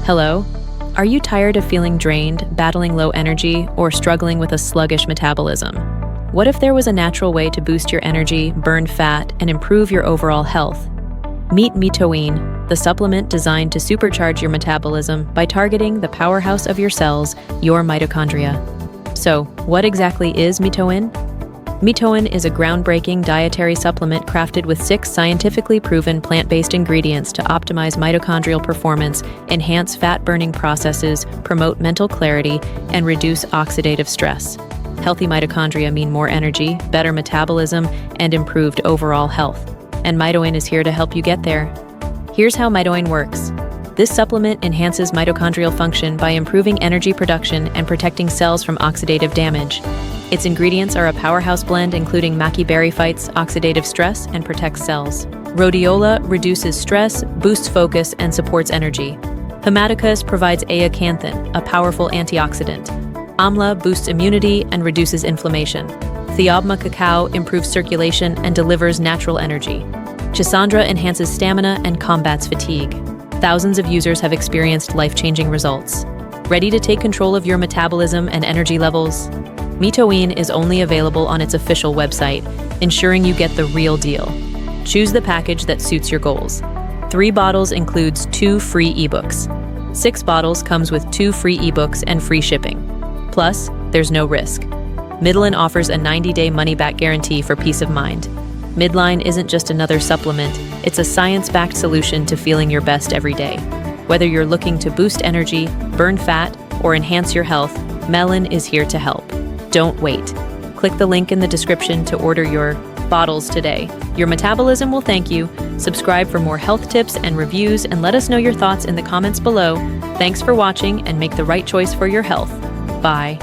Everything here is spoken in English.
Hello? Are you tired of feeling drained, battling low energy, or struggling with a sluggish metabolism? What if there was a natural way to boost your energy, burn fat, and improve your overall health? Meet Mitolyn, the supplement designed to supercharge your metabolism by targeting the powerhouse of your cells, your mitochondria. So, what exactly is Mitolyn? Mitolyn is a groundbreaking dietary supplement crafted with 6 scientifically proven plant-based ingredients to optimize mitochondrial performance, enhance fat-burning processes, promote mental clarity, and reduce oxidative stress. Healthy mitochondria mean more energy, better metabolism, and improved overall health. And Mitolyn is here to help you get there. Here's how Mitolyn works. This supplement enhances mitochondrial function by improving energy production and protecting cells from oxidative damage. Its ingredients are a powerhouse blend including maqui berry fights oxidative stress and protects cells. Rhodiola reduces stress, boosts focus, and supports energy. Hematicus provides aacanthin, a powerful antioxidant. Amla boosts immunity and reduces inflammation. Theobma cacao improves circulation and delivers natural energy. Chisandra enhances stamina and combats fatigue. Thousands of users have experienced life-changing results. Ready to take control of your metabolism and energy levels? Mitolyn is only available on its official website, ensuring you get the real deal. Choose the package that suits your goals. 3 bottles includes 2 free ebooks. 6 bottles comes with 2 free ebooks and free shipping. Plus, there's no risk. Mitolyn offers a 90-day money-back guarantee for peace of mind. Mitolyn isn't just another supplement, it's a science-backed solution to feeling your best every day. Whether you're looking to boost energy, burn fat, or enhance your health, Mitolyn is here to help. Don't wait. Click the link in the description to order your bottles today. Your metabolism will thank you. Subscribe for more health tips and reviews and let us know your thoughts in the comments below. Thanks for watching and make the right choice for your health. Bye.